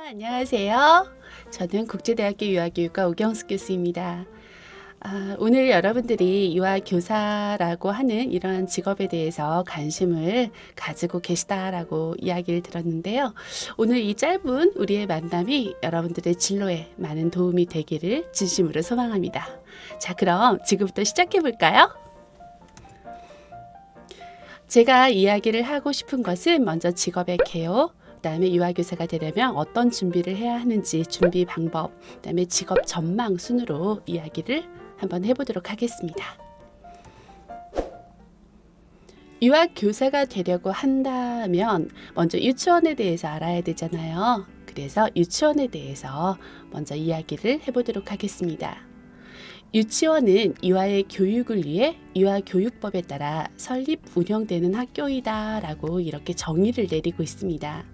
안녕하세요. 저는 국제대학교 유아교육과 오경숙 교수입니다. 오늘 여러분들이 유아교사라고 하는 이런 직업에 대해서 관심을 가지고 계시다라고 이야기를 들었는데요. 오늘 이 짧은 우리의 만남이 여러분들의 진로에 많은 도움이 되기를 진심으로 소망합니다. 자, 그럼 지금부터 시작해 볼까요? 제가 이야기를 하고 싶은 것은 먼저 직업의 개요, 그다음에 유아교사가 되려면 어떤 준비를 해야 하는지 준비 방법, 그다음에 직업 전망 순으로 이야기를 한번 해보도록 하겠습니다. 유아교사가 되려고 한다면 먼저 유치원에 대해서 알아야 되잖아요. 그래서 유치원에 대해서 먼저 이야기를 해보도록 하겠습니다. 유치원은 유아의 교육을 위해 유아교육법에 따라 설립 운영되는 학교이다 라고 이렇게 정의를 내리고 있습니다.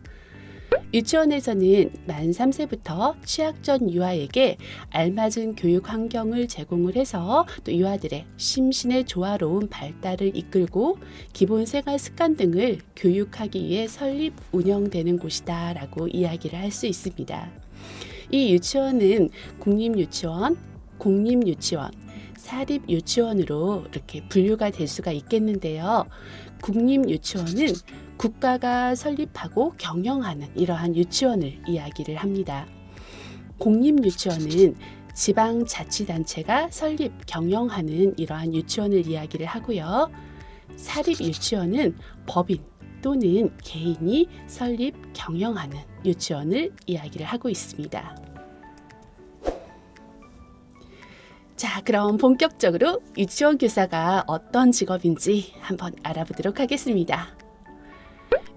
유치원에서는 만 3세부터 취약전 유아에게 알맞은 교육 환경을 제공을 해서 또 유아들의 심신의 조화로운 발달을 이끌고 기본 생활 습관 등을 교육하기 위해 설립 운영되는 곳이다 라고 이야기를 할 수 있습니다. 이 유치원은 국립유치원, 공립유치원, 사립유치원으로 이렇게 분류가 될 수가 있겠는데요. 국립유치원은 국가가 설립하고 경영하는 이러한 유치원을 이야기를 합니다. 공립유치원은 지방자치단체가 설립, 경영하는 이러한 유치원을 이야기를 하고요. 사립유치원은 법인 또는 개인이 설립, 경영하는 유치원을 이야기를 하고 있습니다. 자, 그럼 본격적으로 유치원 교사가 어떤 직업인지 한번 알아보도록 하겠습니다.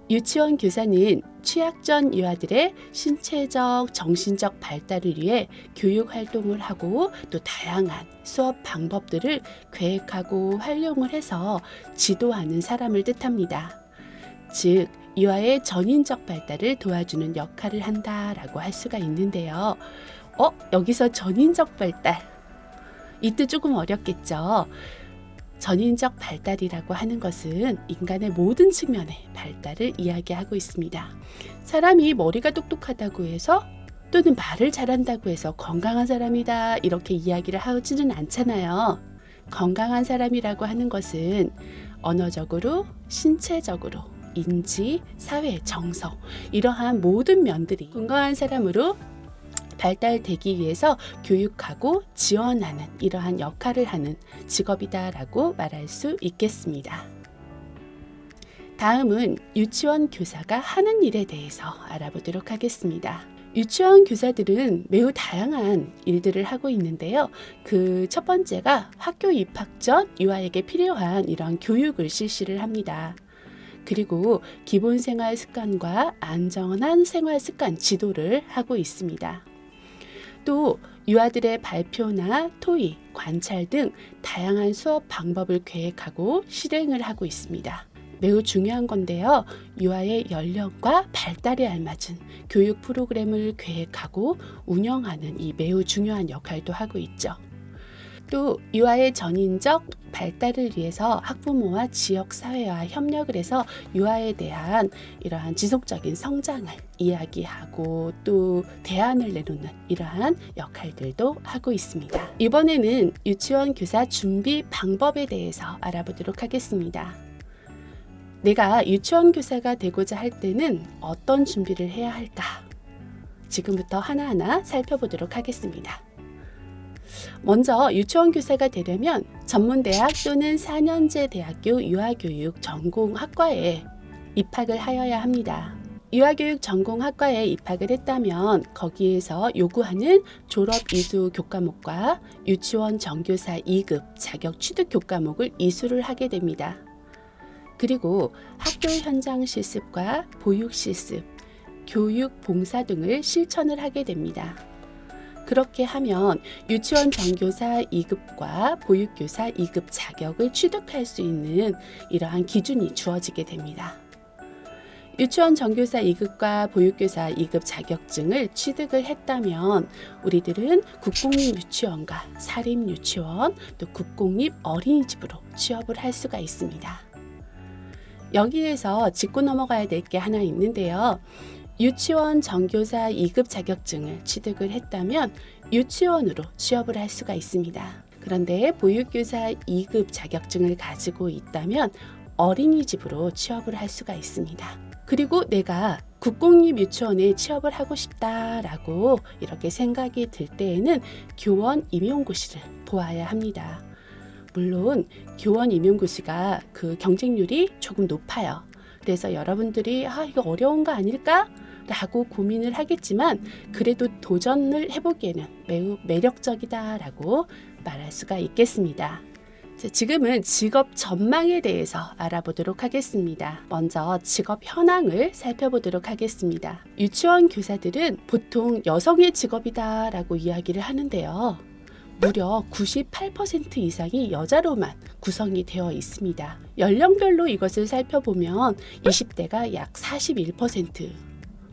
유치원 교사는 취약전 유아들의 신체적, 정신적 발달을 위해 교육 활동을 하고 또 다양한 수업 방법들을 계획하고 활용을 해서 지도하는 사람을 뜻합니다. 즉, 유아의 전인적 발달을 도와주는 역할을 한다라고 할 수가 있는데요. 여기서 전인적 발달, 이 뜻 조금 어렵겠죠. 전인적 발달이라고 하는 것은 인간의 모든 측면의 발달을 이야기하고 있습니다. 사람이 머리가 똑똑하다고 해서 또는 말을 잘한다고 해서 건강한 사람이다 이렇게 이야기를 하지는 않잖아요. 건강한 사람이라고 하는 것은 언어적으로, 신체적으로, 인지, 사회, 정서 이러한 모든 면들이 건강한 사람으로 발달되기 위해서 교육하고 지원하는 이러한 역할을 하는 직업이다라고 말할 수 있겠습니다. 다음은 유치원 교사가 하는 일에 대해서 알아보도록 하겠습니다. 유치원 교사들은 매우 다양한 일들을 하고 있는데요. 그 첫 번째가 학교 입학 전 유아에게 필요한 이런 교육을 실시를 합니다. 그리고 기본 생활 습관과 안전한 생활 습관 지도를 하고 있습니다. 또 유아들의 발표나 토익, 관찰 등 다양한 수업 방법을 계획하고 실행을 하고 있습니다. 매우 중요한 건데요. 유아의 연령과 발달에 알맞은 교육 프로그램을 계획하고 운영하는 이 매우 중요한 역할도 하고 있죠. 또 유아의 전인적 발달을 위해서 학부모와 지역사회와 협력을 해서 유아에 대한 이러한 지속적인 성장을 이야기하고 또 대안을 내놓는 이러한 역할들도 하고 있습니다. 이번에는 유치원 교사 준비 방법에 대해서 알아보도록 하겠습니다. 내가 유치원 교사가 되고자 할 때는 어떤 준비를 해야 할까? 지금부터 하나하나 살펴보도록 하겠습니다. 먼저 유치원 교사가 되려면 전문대학 또는 4년제 대학교 유아교육 전공학과에 입학을 하여야 합니다. 유아교육 전공학과에 입학을 했다면 거기에서 요구하는 졸업 이수 교과목과 유치원 정교사 2급 자격 취득 교과목을 이수를 하게 됩니다. 그리고 학교 현장 실습과 보육 실습, 교육 봉사 등을 실천을 하게 됩니다. 그렇게 하면 유치원 정교사 2급과 보육교사 2급 자격을 취득할 수 있는 이러한 기준이 주어지게 됩니다. 유치원 정교사 2급과 보육교사 2급 자격증을 취득을 했다면 우리들은 국공립 유치원과 사립 유치원 또 국공립 어린이집으로 취업을 할 수가 있습니다. 여기에서 짚고 넘어가야 될 게 하나 있는데요. 유치원 정교사 2급 자격증을 취득을 했다면 유치원으로 취업을 할 수가 있습니다. 그런데 보육교사 2급 자격증을 가지고 있다면 어린이집으로 취업을 할 수가 있습니다. 그리고 내가 국공립 유치원에 취업을 하고 싶다라고 이렇게 생각이 들 때에는 교원 임용고시를 보아야 합니다. 물론 교원 임용고시가 그 경쟁률이 조금 높아요. 그래서 여러분들이 이거 어려운 거 아닐까? 라고 고민을 하겠지만 그래도 도전을 해보기에는 매우 매력적이다라고 말할 수가 있겠습니다. 지금은 직업 전망에 대해서 알아보도록 하겠습니다. 먼저 직업 현황을 살펴보도록 하겠습니다. 유치원 교사들은 보통 여성의 직업이다라고 이야기를 하는데요. 무려 98% 이상이 여자로만 구성이 되어 있습니다. 연령별로 이것을 살펴보면 20대가 약 41%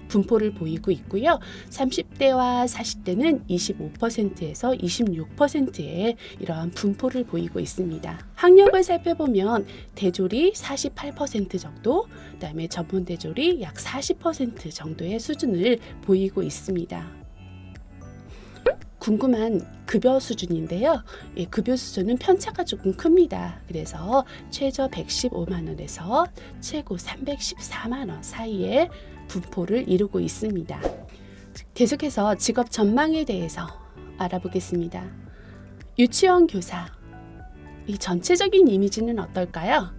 분포를 보이고 있고요. 30대와 40대는 25%에서 26%의 이러한 분포를 보이고 있습니다. 학력을 살펴보면 대졸이 48% 정도, 그다음에 전문 대졸이 약 40% 정도의 수준을 보이고 있습니다. 궁금한 급여 수준인데요. 급여 수준은 편차가 조금 큽니다. 그래서 최저 115만 원에서 최고 314만 원 사이에 분포를 이루고 있습니다. 계속해서 직업 전망에 대해서 알아보겠습니다. 유치원 교사, 이 전체적인 이미지는 어떨까요?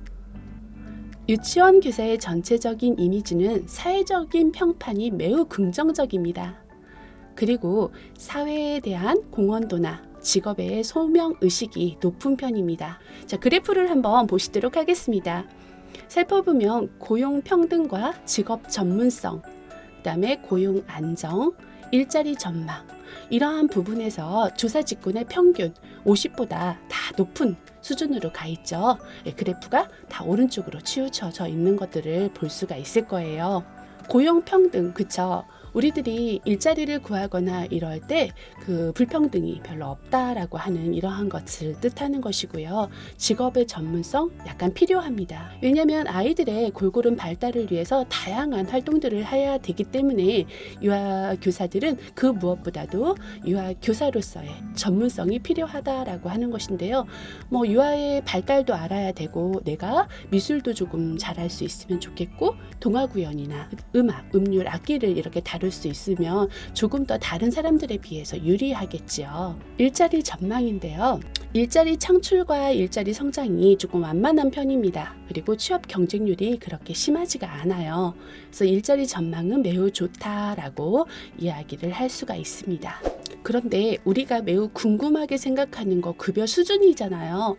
유치원 교사의 전체적인 이미지는 사회적인 평판이 매우 긍정적입니다. 그리고 사회에 대한 공헌도나 직업의 소명 의식이 높은 편입니다. 자, 그래프를 한번 보시도록 하겠습니다. 살펴보면 고용 평등과 직업 전문성, 그다음에 고용 안정, 일자리 전망, 이러한 부분에서 조사 직군의 평균 50보다 다 높은 수준으로 가 있죠. 그래프가 다 오른쪽으로 치우쳐져 있는 것들을 볼 수가 있을 거예요. 고용 평등, 그쵸? 우리들이 일자리를 구하거나 이럴 때 그 불평등이 별로 없다라고 하는 이러한 것을 뜻하는 것이고요. 직업의 전문성 약간 필요합니다. 왜냐하면 아이들의 골고루 발달을 위해서 다양한 활동들을 해야 되기 때문에 유아교사들은 그 무엇보다도 유아교사로서의 전문성이 필요하다라고 하는 것인데요. 유아의 발달도 알아야 되고 내가 미술도 조금 잘할 수 있으면 좋겠고 동화구연이나 음악, 음률, 악기를 이렇게 다룰 수 있으면 조금 더 다른 사람들에 비해서 유리하겠지요. 일자리 전망인데요. 일자리 창출과 일자리 성장이 조금 완만한 편입니다. 그리고 취업 경쟁률이 그렇게 심하지가 않아요. 그래서 일자리 전망은 매우 좋다라고 이야기를 할 수가 있습니다. 그런데 우리가 매우 궁금하게 생각하는 거 급여 수준이잖아요.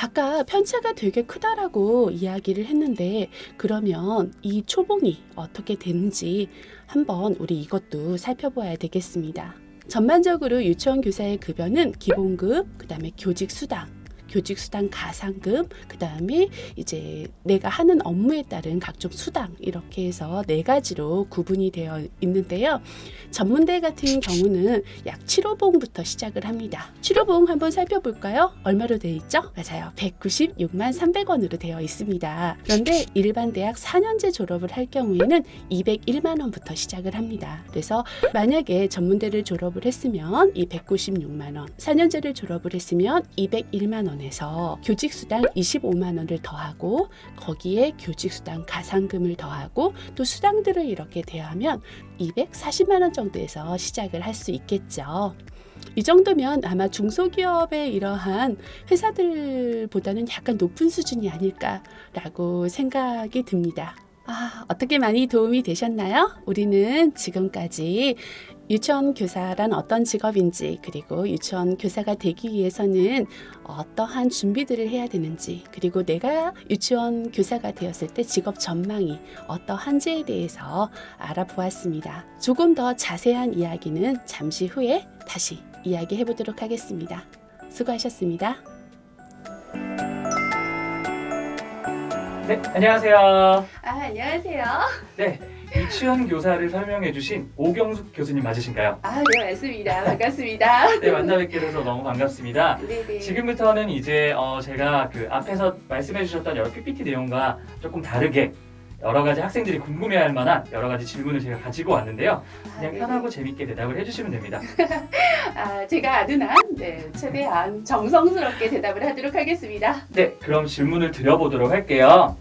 아까 편차가 되게 크다라고 이야기를 했는데 그러면 이 초봉이 어떻게 되는지 한번 우리 이것도 살펴봐야 되겠습니다. 전반적으로 유치원 교사의 급여는 기본급, 그다음에 교직수당 가상금, 그다음에 이제 내가 하는 업무에 따른 각종 수당 이렇게 해서 4가지로 구분이 되어 있는데요. 전문대 같은 경우는 약 7호봉부터 시작을 합니다. 7호봉 한번 살펴볼까요? 얼마로 되어 있죠? 맞아요. 196만 300원으로 되어 있습니다. 그런데 일반 대학 4년제 졸업을 할 경우에는 201만 원부터 시작을 합니다. 그래서 만약에 전문대를 졸업을 했으면 이 196만 원, 4년제를 졸업을 했으면 201만 원 에서 교직수당 25만 원을 더하고 거기에 교직수당 가상금을 더하고 또 수당들을 이렇게 대하면 240만 원 정도에서 시작을 할 수 있겠죠. 이 정도면 아마 중소기업의 이러한 회사들보다는 약간 높은 수준이 아닐까라고 생각이 듭니다. 어떻게 많이 도움이 되셨나요? 우리는 지금까지 유치원 교사란 어떤 직업인지, 그리고 유치원 교사가 되기 위해서는 어떠한 준비들을 해야 되는지, 그리고 내가 유치원 교사가 되었을 때 직업 전망이 어떠한지에 대해서 알아보았습니다. 조금 더 자세한 이야기는 잠시 후에 다시 이야기해 보도록 하겠습니다. 수고하셨습니다. 네, 안녕하세요. 안녕하세요. 네, 유치원 교사를 설명해 주신 오경숙 교수님 맞으신가요? 네, 맞습니다. 반갑습니다. 네, 만나 뵙게 돼서 너무 반갑습니다. 네네. 지금부터는 이제 제가 그 앞에서 말씀해 주셨던 여러 PPT 내용과 조금 다르게 여러 가지 학생들이 궁금해할 만한 여러 가지 질문을 제가 가지고 왔는데요. 그냥 네. 편하고 재밌게 대답을 해주시면 됩니다. 제가 아는 한 최대한 정성스럽게 대답을 하도록 하겠습니다. 네, 그럼 질문을 드려보도록 할게요.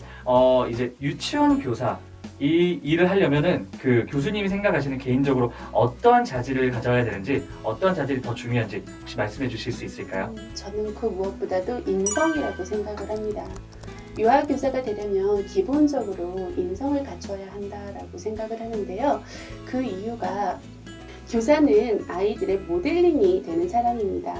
이제 유치원 교사 이 일을 하려면은 그 교수님이 생각하시는 개인적으로 어떠한 자질을 가져야 되는지, 어떠한 자질이 더 중요한지 혹시 말씀해 주실 수 있을까요? 저는 그 무엇보다도 인성이라고 생각을 합니다. 유아교사가 되려면 기본적으로 인성을 갖춰야 한다라고 생각을 하는데요. 그 이유가 교사는 아이들의 모델링이 되는 사람입니다.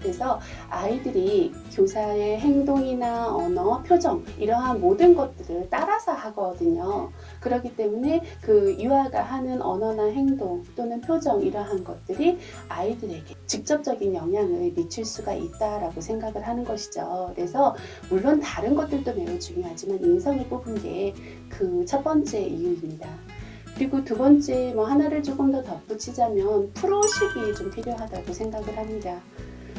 그래서 아이들이 교사의 행동이나 언어, 표정 이러한 모든 것들을 따라서 하거든요. 그렇기 때문에 그 유아가 하는 언어나 행동 또는 표정 이러한 것들이 아이들에게 직접적인 영향을 미칠 수가 있다라고 생각을 하는 것이죠. 그래서 물론 다른 것들도 매우 중요하지만 인성을 뽑은 게 그 첫 번째 이유입니다. 그리고 두 번째 하나를 조금 더 덧붙이자면 프로의식이 좀 필요하다고 생각을 합니다.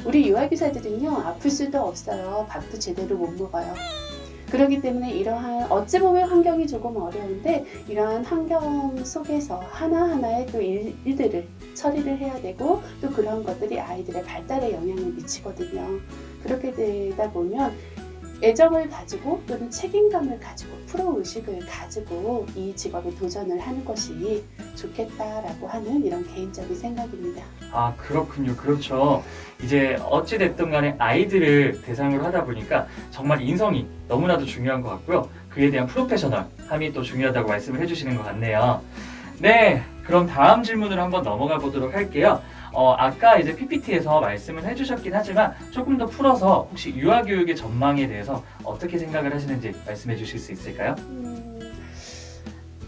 우리 유아교사들은요, 아플 수도 없어요. 밥도 제대로 못 먹어요. 그렇기 때문에 이러한 어찌 보면 환경이 조금 어려운데 이러한 환경 속에서 하나하나의 또 일들을 처리를 해야 되고 또 그런 것들이 아이들의 발달에 영향을 미치거든요. 그렇게 되다 보면 애정을 가지고 또는 책임감을 가지고 프로의식을 가지고 이 직업에 도전을 하는 것이 좋겠다라고 하는 이런 개인적인 생각입니다. 아, 그렇군요. 그렇죠. 이제 어찌됐든 간에 아이들을 대상으로 하다 보니까 정말 인성이 너무나도 중요한 것 같고요. 그에 대한 프로페셔널함이 또 중요하다고 말씀을 해주시는 것 같네요. 네, 그럼 다음 질문으로 한번 넘어가 보도록 할게요. 아까 이제 PPT에서 말씀을 해주셨긴 하지만 조금 더 풀어서 혹시 유아교육의 전망에 대해서 어떻게 생각을 하시는지 말씀해 주실 수 있을까요?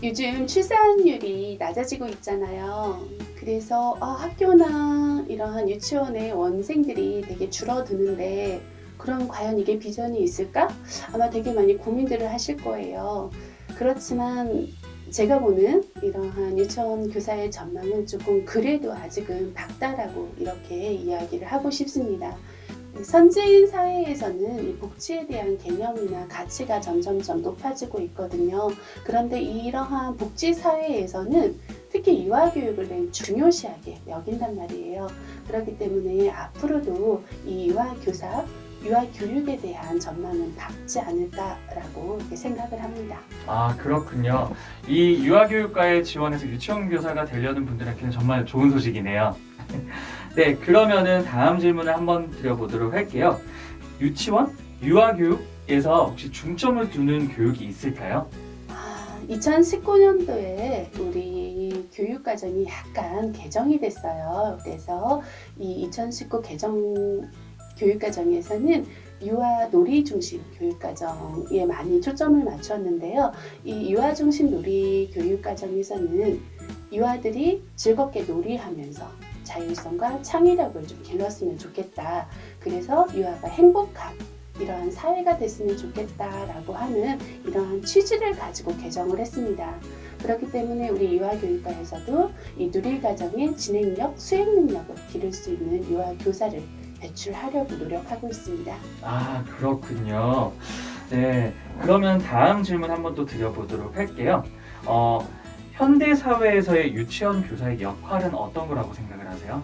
요즘 출산율이 낮아지고 있잖아요. 그래서 학교나 이러한 유치원의 원생들이 되게 줄어드는데 그럼 과연 이게 비전이 있을까? 아마 되게 많이 고민들을 하실 거예요. 그렇지만 제가 보는 이러한 유치원 교사의 전망은 조금 그래도 아직은 밝다라고 이렇게 이야기를 하고 싶습니다. 선진 사회에서는 이 복지에 대한 개념이나 가치가 점점점 높아지고 있거든요. 그런데 이러한 복지 사회에서는 특히 유아교육을 매우 중요시하게 여긴단 말이에요. 그렇기 때문에 앞으로도 이 유아교사, 유아교육에 대한 전망은 밝지 않을까라고 이렇게 생각을 합니다. 아, 그렇군요. 이 유아교육과에 지원해서 유치원 교사가 되려는 분들한테는 정말 좋은 소식이네요. 네, 그러면은 다음 질문을 한번 드려보도록 할게요. 유치원, 유아교육에서 혹시 중점을 두는 교육이 있을까요? 2019년도에 우리 교육과정이 약간 개정이 됐어요. 그래서 이 2019 개정 교육과정에서는 유아 놀이 중심 교육과정에 많이 초점을 맞췄는데요. 이 유아 중심 놀이 교육과정에서는 유아들이 즐겁게 놀이하면서 자율성과 창의력을 좀 길렀으면 좋겠다. 그래서 유아가 행복한 이러한 사회가 됐으면 좋겠다라고 하는 이러한 취지를 가지고 개정을 했습니다. 그렇기 때문에 우리 유아교육과에서도 이 누리과정의 진행력, 수행 능력을 기를 수 있는 유아교사를 배출하려고 노력하고 있습니다. 아, 그렇군요. 네, 그러면 다음 질문 한번 또 드려보도록 할게요. 현대 사회에서의 유치원 교사의 역할은 어떤 거라고 생각을 하세요?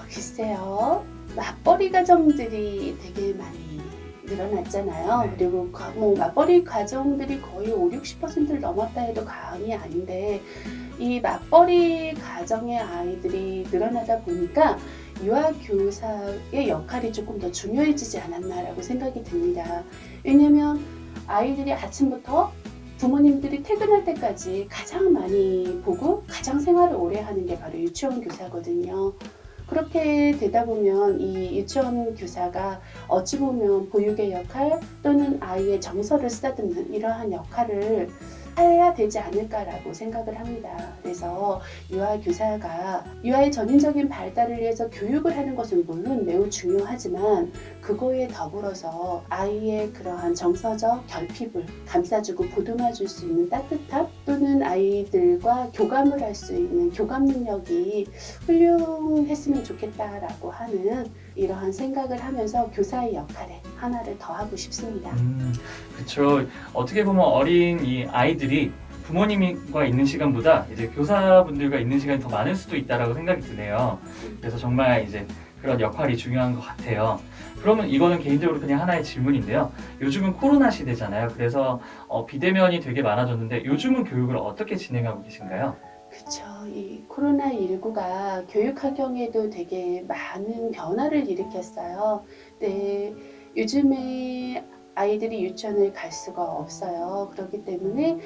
글쎄요. 맞벌이 가정들이 되게 많이 늘어났잖아요. 네. 그리고 맞벌이 가정들이 거의 50-60%를 넘었다 해도 과언이 아닌데 이 맞벌이 가정의 아이들이 늘어나다 보니까 유아교사의 역할이 조금 더 중요해지지 않았나라고 생각이 듭니다. 왜냐하면 아이들이 아침부터 부모님들이 퇴근할 때까지 가장 많이 보고 가장 생활을 오래 하는 게 바로 유치원 교사거든요. 그렇게 되다 보면 이 유치원 교사가 어찌 보면 보육의 역할 또는 아이의 정서를 쓰다듬는 이러한 역할을 해야 되지 않을까라고 생각을 합니다. 그래서 유아교사가 유아의 전인적인 발달을 위해서 교육을 하는 것은 물론 매우 중요하지만 그거에 더불어서 아이의 그러한 정서적 결핍을 감싸주고 보듬어줄 수 있는 따뜻함 또는 아이들과 교감을 할 수 있는 교감 능력이 훌륭했으면 좋겠다라고 하는 이러한 생각을 하면서 교사의 역할에 하나를 더 하고 싶습니다. 그렇죠. 어떻게 보면 어린 이 아이들이 부모님과 있는 시간보다 이제 교사분들과 있는 시간이 더 많을 수도 있다라고 생각이 드네요. 그래서 정말 이제 그런 역할이 중요한 것 같아요. 그러면 이거는 개인적으로 그냥 하나의 질문인데요. 요즘은 코로나 시대잖아요. 그래서 비대면이 되게 많아졌는데 요즘은 교육을 어떻게 진행하고 계신가요? 그렇죠. 이 코로나19가 교육 환경에도 되게 많은 변화를 일으켰어요. 네, 요즘에 아이들이 유치원을 갈 수가 없어요. 그렇기 때문에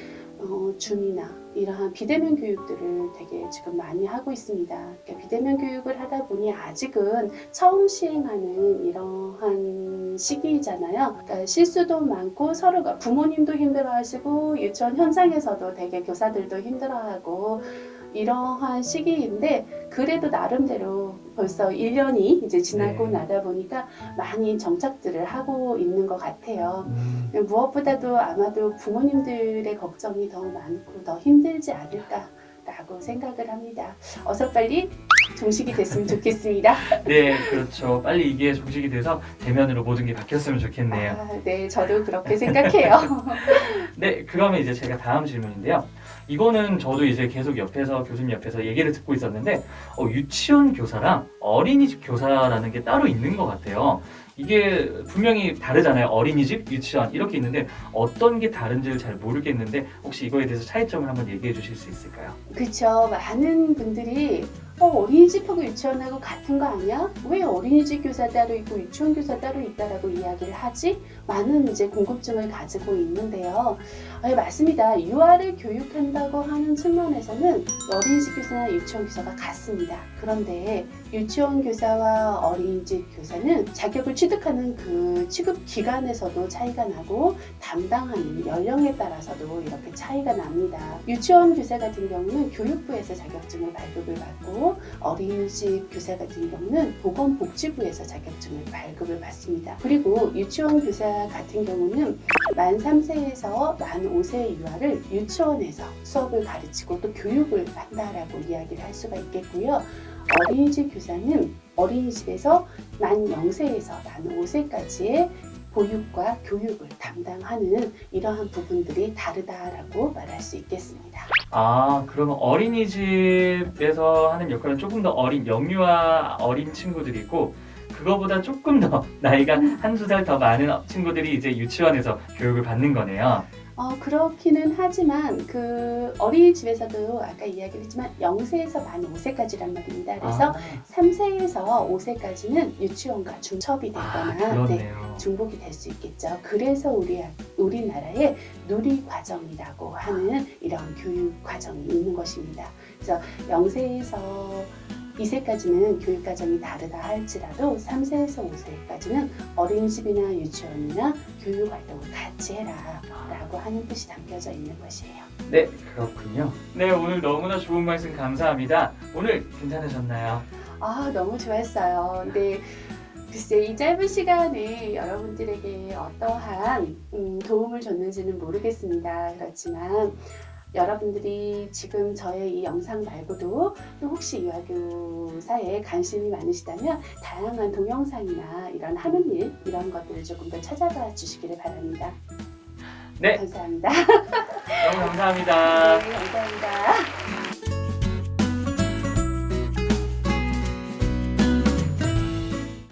줌이나 이러한 비대면 교육들을 되게 지금 많이 하고 있습니다. 그러니까 비대면 교육을 하다 보니 아직은 처음 시행하는 이러한 시기이잖아요. 그러니까 실수도 많고 서로가 부모님도 힘들어하시고 유치원 현장에서도 되게 교사들도 힘들어하고 이러한 시기인데 그래도 나름대로 벌써 1년이 이제 지나고 네. 나다 보니까 많이 정착들을 하고 있는 것 같아요. 무엇보다도 아마도 부모님들의 걱정이 더 많고 더 힘들지 않을까라고 생각을 합니다. 어서 빨리 종식이 됐으면 좋겠습니다. 네, 그렇죠. 빨리 이게 종식이 돼서 대면으로 모든 게 바뀌었으면 좋겠네요. 네, 저도 그렇게 생각해요. 네, 그러면 이제 제가 다음 질문인데요. 이거는 저도 이제 계속 옆에서 교수님 옆에서 얘기를 듣고 있었는데 유치원 교사랑 어린이집 교사라는 게 따로 있는 것 같아요. 이게 분명히 다르잖아요. 어린이집, 유치원 이렇게 있는데 어떤 게 다른지를 잘 모르겠는데 혹시 이거에 대해서 차이점을 한번 얘기해 주실 수 있을까요? 그렇죠. 많은 분들이 어린이집하고 유치원하고 같은 거 아니야? 왜 어린이집 교사 따로 있고 유치원 교사 따로 있다라고 이야기를 하지? 많은 이제 궁금증을 가지고 있는데요. 맞습니다. 유아를 교육한다고 하는 측면에서는 어린이집 교사나 유치원 교사가 같습니다. 그런데 유치원 교사와 어린이집 교사는 자격을 취득하는 그 취급 기관에서도 차이가 나고 담당하는 연령에 따라서도 이렇게 차이가 납니다. 유치원 교사 같은 경우는 교육부에서 자격증을 발급을 받고 어린이집 교사 같은 경우는 보건복지부에서 자격증을 발급을 받습니다. 그리고 유치원 교사 같은 경우는 만 3세에서 만 5세 유아를 유치원에서 수업을 가르치고 또 교육을 한다라고 이야기를 할 수가 있겠고요. 어린이집 교사는 어린이집에서 만 0세에서 만 5세까지의 보육과 교육을 담당하는 이러한 부분들이 다르다라고 말할 수 있겠습니다. 그러면 어린이집에서 하는 역할은 조금 더 어린 영유아 어린 친구들이 있고 그거보다 조금 더 나이가 한두 살 더 많은 친구들이 이제 유치원에서 교육을 받는 거네요. 그렇기는 하지만 그 어린이집에서도 아까 이야기를 했지만 0세에서 만 5세까지란 말입니다. 그래서 3세에서 5세까지는 유치원과 중첩이 되거나 그렇네요. 중복이 될 수 있겠죠. 그래서 우리나라에 누리과정이라고 하는 이런 교육 과정이 있는 것입니다. 그래서 0세에서 2세까지는 교육과정이 다르다 할지라도 3세에서 5세까지는 어린이집이나 유치원이나 교육활동을 같이 해라 라고 하는 뜻이 담겨져 있는 것이에요. 네, 그렇군요. 네, 오늘 너무나 좋은 말씀 감사합니다. 오늘 괜찮으셨나요? 너무 좋았어요. 네. 글쎄 이 짧은 시간에 여러분들에게 어떠한 도움을 줬는지는 모르겠습니다. 그렇지만 여러분들이 지금 저의 이 영상 말고도 또 혹시 유아교사에 관심이 많으시다면 다양한 동영상이나 이런 하는 일 이런 것들을 조금 더 찾아봐 주시기를 바랍니다. 네, 감사합니다. 너무 감사합니다. 네, 감사합니다.